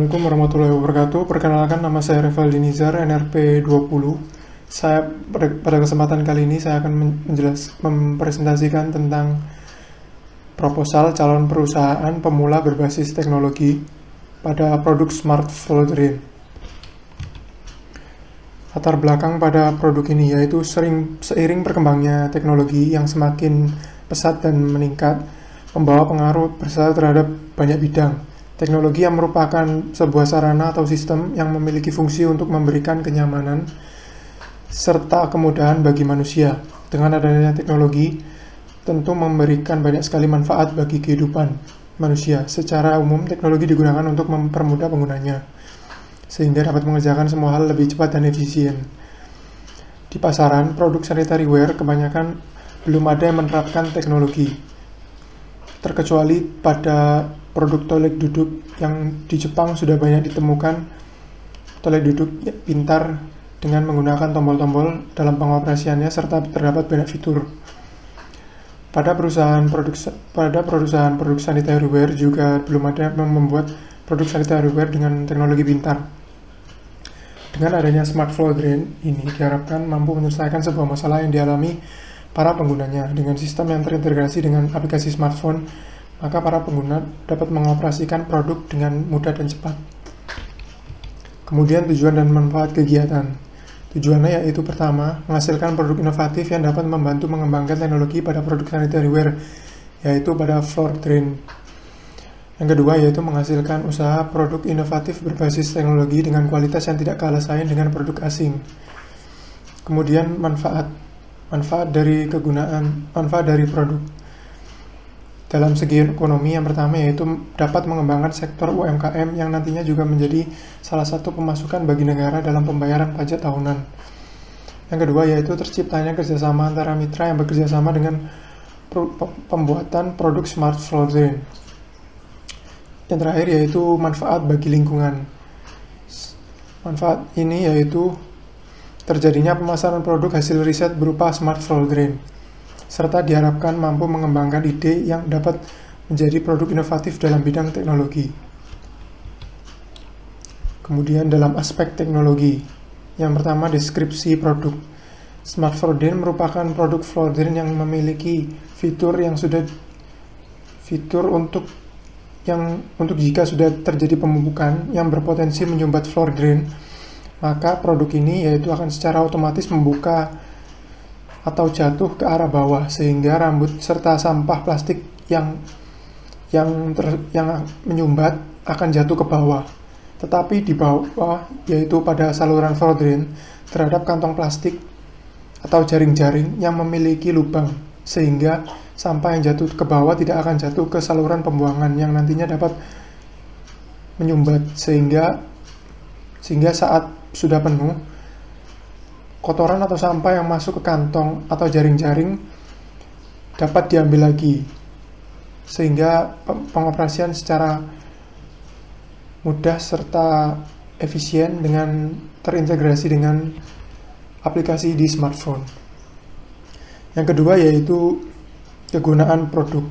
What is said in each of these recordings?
Assalamualaikum warahmatullahi wabarakatuh. Perkenalkan, nama saya Revaldi Nizar, NRP 20. Pada kesempatan kali ini saya akan mempresentasikan tentang proposal calon perusahaan pemula berbasis teknologi pada produk Smart Flow Drain. Latar belakang pada produk ini yaitu seiring berkembangnya teknologi yang semakin pesat dan meningkat, membawa pengaruh besar terhadap banyak bidang. Teknologi yang merupakan sebuah sarana atau sistem yang memiliki fungsi untuk memberikan kenyamanan serta kemudahan bagi manusia. Dengan adanya teknologi, tentu memberikan banyak sekali manfaat bagi kehidupan manusia. Secara umum, teknologi digunakan untuk mempermudah penggunanya, sehingga dapat mengerjakan semua hal lebih cepat dan efisien. Di pasaran, produk sanitary ware kebanyakan belum ada yang menerapkan teknologi, terkecuali pada produk toilet duduk yang di Jepang sudah banyak ditemukan toilet duduk pintar dengan menggunakan tombol-tombol dalam pengoperasiannya serta terdapat banyak fitur. Pada perusahaan produk sanitary ware juga belum ada yang membuat produk sanitary ware dengan teknologi pintar. Dengan adanya Smart Flow Drain ini diharapkan mampu menyelesaikan sebuah masalah yang dialami para penggunanya. Dengan sistem yang terintegrasi dengan aplikasi smartphone, maka para pengguna dapat mengoperasikan produk dengan mudah dan cepat. Kemudian tujuan dan manfaat kegiatan. Tujuannya yaitu pertama, menghasilkan produk inovatif yang dapat membantu mengembangkan teknologi pada produk sanitary ware, yaitu pada floor drain. Yang kedua yaitu menghasilkan usaha produk inovatif berbasis teknologi dengan kualitas yang tidak kalah saing dengan produk asing. Kemudian manfaat dari produk. Dalam segi ekonomi, yang pertama yaitu dapat mengembangkan sektor UMKM yang nantinya juga menjadi salah satu pemasukan bagi negara dalam pembayaran pajak tahunan. Yang kedua yaitu terciptanya kerjasama antara mitra yang bekerja sama dengan pembuatan produk Smart Flow Drain. Yang terakhir yaitu manfaat bagi lingkungan. Manfaat ini yaitu terjadinya pemasaran produk hasil riset berupa Smart Flow Drain, serta diharapkan mampu mengembangkan ide yang dapat menjadi produk inovatif dalam bidang teknologi. Kemudian dalam aspek teknologi, yang pertama deskripsi produk. Smart Flow Drain merupakan produk flow drain yang memiliki fitur untuk jika sudah terjadi pemumpukan yang berpotensi menyumbat floor drain, maka produk ini yaitu akan secara otomatis membuka atau jatuh ke arah bawah, sehingga rambut serta sampah plastik yang menyumbat akan jatuh ke bawah. Tetapi di bawah, yaitu pada saluran floor drain, terhadap kantong plastik atau jaring-jaring yang memiliki lubang, sehingga sampah yang jatuh ke bawah tidak akan jatuh ke saluran pembuangan yang nantinya dapat menyumbat, sehingga saat sudah penuh, kotoran atau sampah yang masuk ke kantong atau jaring-jaring dapat diambil lagi, sehingga pengoperasian secara mudah serta efisien dengan terintegrasi dengan aplikasi di smartphone. Yang kedua yaitu kegunaan produk.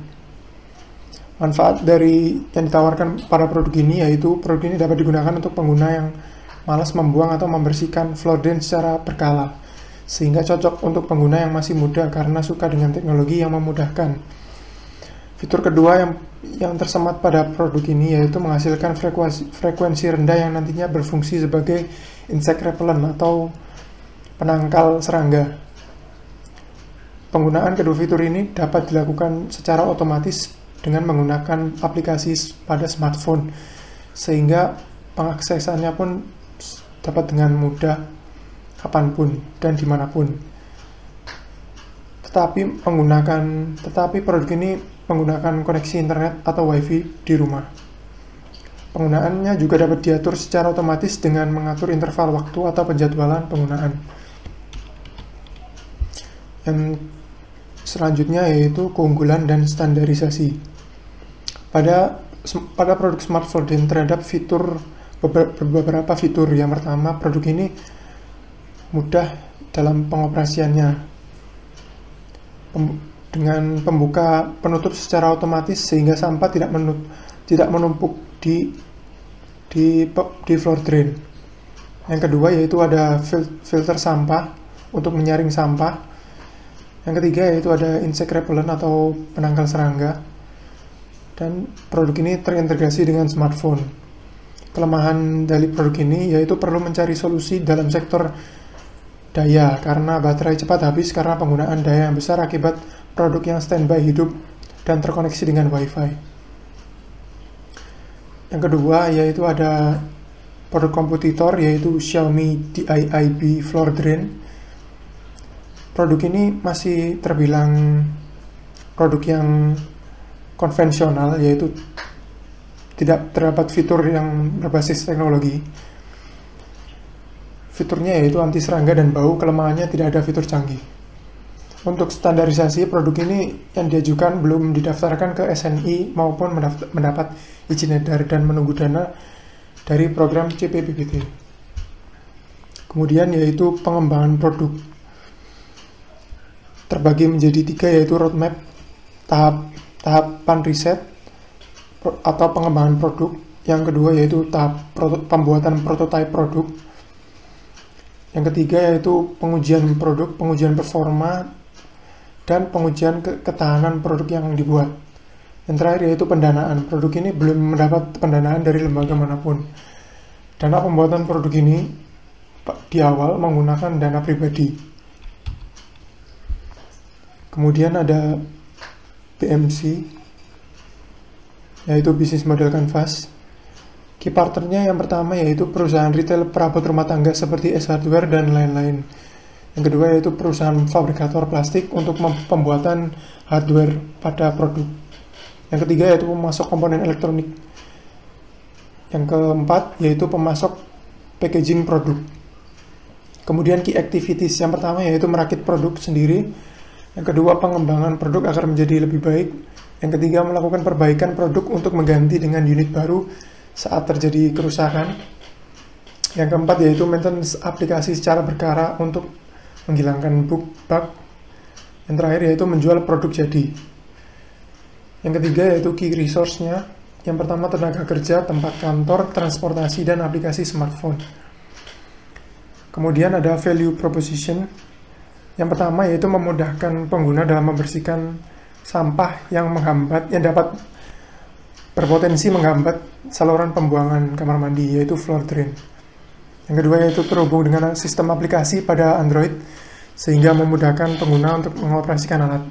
Manfaat dari yang ditawarkan pada produk ini yaitu produk ini dapat digunakan untuk pengguna yang malas membuang atau membersihkan floor drain secara berkala, sehingga cocok untuk pengguna yang masih muda karena suka dengan teknologi yang memudahkan. Fitur kedua yang tersemat pada produk ini yaitu menghasilkan frekuensi rendah yang nantinya berfungsi sebagai insect repellent atau penangkal serangga. Penggunaan kedua fitur ini dapat dilakukan secara otomatis dengan menggunakan aplikasi pada smartphone, sehingga pengaksesannya pun dapat dengan mudah kapanpun dan dimanapun. Tetapi produk ini menggunakan koneksi internet atau wifi di rumah. Penggunaannya juga dapat diatur secara otomatis dengan mengatur interval waktu atau penjadwalan penggunaan. Yang selanjutnya yaitu keunggulan dan standarisasi. Pada produk Smart Flow Drain terhadap beberapa fitur. Yang pertama, produk ini mudah dalam pengoperasiannya dengan penutup secara otomatis, sehingga sampah tidak menumpuk di di floor drain. Yang kedua yaitu ada filter sampah untuk menyaring sampah. Yang ketiga yaitu ada insect repellent atau penangkal serangga. Dan produk ini terintegrasi dengan smartphone. Kelemahan dari produk ini yaitu perlu mencari solusi dalam sektor daya karena baterai cepat habis karena penggunaan daya yang besar akibat produk yang standby hidup dan terkoneksi dengan Wi-Fi. Yang kedua yaitu ada produk kompetitor yaitu Xiaomi DIIB Floor Drain. Produk ini masih terbilang produk yang konvensional, yaitu tidak terdapat fitur yang berbasis teknologi. Fiturnya yaitu anti serangga dan bau, kelemahannya tidak ada fitur canggih. Untuk standarisasi, produk ini yang diajukan belum didaftarkan ke SNI maupun mendapat izin edar dan menunggu dana dari program CPBBT. Kemudian yaitu pengembangan produk. Terbagi menjadi 3 yaitu roadmap, tahapan riset atau pengembangan produk. Yang kedua yaitu tahap pembuatan prototipe produk. Yang ketiga yaitu pengujian produk, pengujian performa, dan pengujian ketahanan produk yang dibuat. Yang terakhir yaitu pendanaan. Produk ini belum mendapat pendanaan dari lembaga manapun. Dana pembuatan produk ini di awal menggunakan dana pribadi. Kemudian ada BMC, yaitu Business Model Canvas. Key partnernya yang pertama yaitu perusahaan retail perabot rumah tangga seperti S Hardware dan lain-lain. Yang kedua yaitu perusahaan fabrikator plastik untuk pembuatan hardware pada produk. Yang ketiga yaitu pemasok komponen elektronik. Yang keempat yaitu pemasok packaging produk. Kemudian key activities yang pertama yaitu merakit produk sendiri. Yang kedua pengembangan produk agar menjadi lebih baik. Yang ketiga melakukan perbaikan produk untuk mengganti dengan unit baru saat terjadi kerusakan. Yang keempat yaitu maintenance aplikasi secara berkala untuk menghilangkan bug. Yang terakhir yaitu menjual produk jadi. Yang ketiga yaitu key resource-nya. Yang pertama tenaga kerja, tempat kantor, transportasi, dan aplikasi smartphone. Kemudian ada value proposition. Yang pertama yaitu memudahkan pengguna dalam membersihkan sampah yang dapat berpotensi menghambat saluran pembuangan kamar mandi, yaitu floor drain. Yang kedua yaitu terhubung dengan sistem aplikasi pada Android sehingga memudahkan pengguna untuk mengoperasikan alat.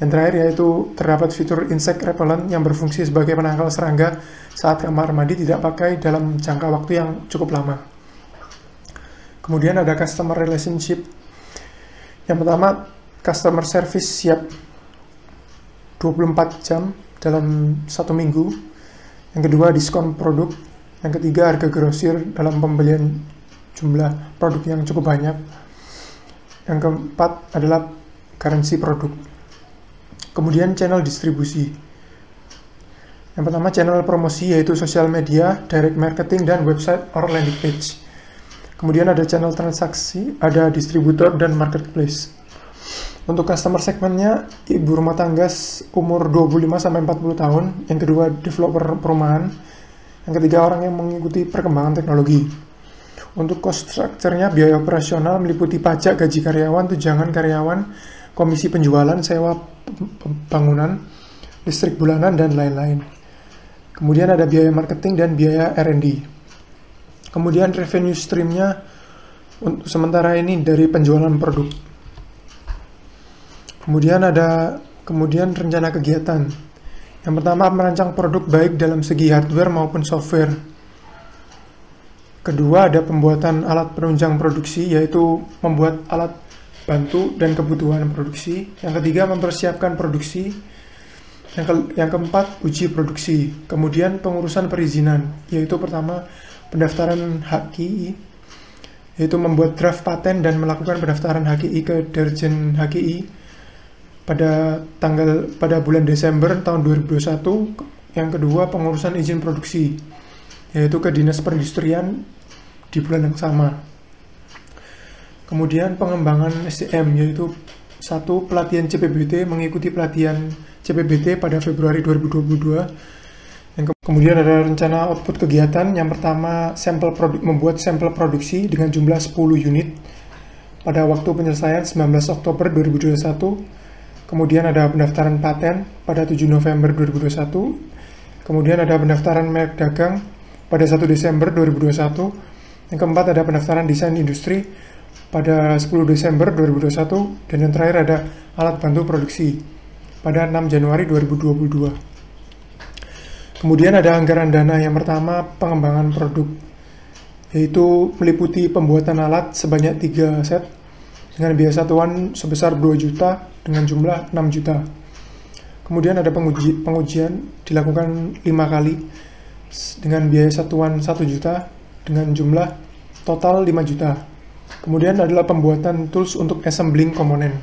Yang terakhir yaitu terdapat fitur insect repellent yang berfungsi sebagai penangkal serangga saat kamar mandi tidak pakai dalam jangka waktu yang cukup lama. Kemudian ada customer relationship. Yang pertama, customer service siap 24 jam dalam 1 minggu. Yang kedua, diskon produk. Yang ketiga, harga grosir dalam pembelian jumlah produk yang cukup banyak. Yang keempat adalah garansi produk. Kemudian channel distribusi. Yang pertama channel promosi yaitu sosial media, direct marketing, dan website or landing page. Kemudian ada channel transaksi, ada distributor dan marketplace. Untuk customer segmennya, ibu rumah tangga umur 25-40 tahun. Yang kedua, developer perumahan. Yang ketiga, orang yang mengikuti perkembangan teknologi. Untuk cost structure-nya, biaya operasional meliputi pajak, gaji karyawan, tunjangan karyawan, komisi penjualan, sewa bangunan, listrik bulanan, dan lain-lain. Kemudian ada biaya marketing dan biaya R&D. Kemudian revenue stream-nya untuk sementara ini dari penjualan produk. Kemudian rencana kegiatan. Yang pertama, merancang produk baik dalam segi hardware maupun software. Kedua, ada pembuatan alat penunjang produksi, yaitu membuat alat bantu dan kebutuhan produksi. Yang ketiga, mempersiapkan produksi. Yang keempat, uji produksi. Kemudian pengurusan perizinan, yaitu pertama, pendaftaran HKI, yaitu membuat draft paten dan melakukan pendaftaran HKI ke Dirjen HKI pada bulan Desember tahun 2021. Yang kedua, pengurusan izin produksi, yaitu ke Dinas Perindustrian di bulan yang sama. Kemudian pengembangan SDM, yaitu 1. Pelatihan CPBT, mengikuti pelatihan CPBT pada Februari 2022. Kemudian ada rencana output kegiatan. Yang pertama, membuat sampel produksi dengan jumlah 10 unit pada waktu penyelesaian 19 Oktober 2021. Kemudian ada pendaftaran paten pada 7 November 2021. Kemudian ada pendaftaran merek dagang pada 1 Desember 2021. Yang keempat ada pendaftaran desain industri pada 10 Desember 2021. Dan yang terakhir ada alat bantu produksi pada 6 Januari 2022. Kemudian ada anggaran dana. Yang pertama, pengembangan produk, yaitu meliputi pembuatan alat sebanyak 3 set dengan biaya satuan sebesar 2 juta dengan jumlah 6 juta. Kemudian ada pengujian dilakukan 5 kali dengan biaya satuan 1 juta dengan jumlah total 5 juta. Kemudian adalah pembuatan tools untuk assembling komponen,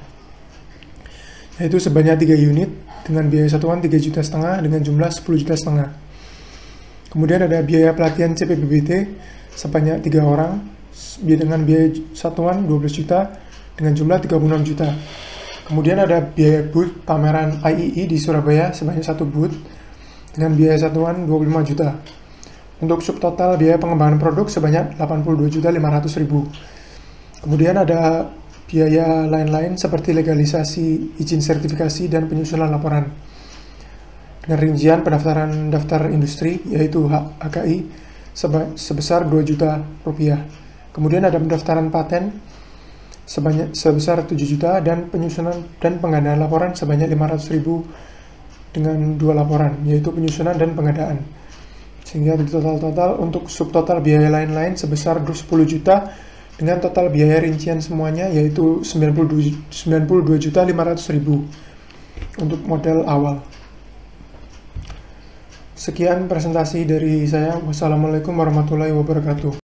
yaitu sebanyak 3 unit dengan biaya satuan 3,5 juta dengan jumlah 10,5 juta. Kemudian ada biaya pelatihan CPBBT sebanyak 3 orang dengan biaya satuan 12 juta dengan jumlah 36 juta. Kemudian ada biaya booth pameran IEE di Surabaya sebanyak 1 booth dengan biaya satuan 25 juta. Untuk subtotal biaya pengembangan produk sebanyak 82.500.000. Kemudian ada biaya lain-lain seperti legalisasi, izin sertifikasi, dan penyusunan laporan. Dengan rincian pendaftaran daftar industri, yaitu HKI, sebesar 2 juta rupiah. Kemudian ada pendaftaran paten sebesar 7 juta dan penyusunan dan pengadaan laporan sebanyak 500.000 dengan 2 laporan, yaitu penyusunan dan pengadaan. Sehingga di total untuk subtotal biaya lain-lain sebesar 10 juta dengan total biaya rincian semuanya yaitu 92.500.000 untuk modal awal. Sekian presentasi dari saya. Wassalamualaikum warahmatullahi wabarakatuh.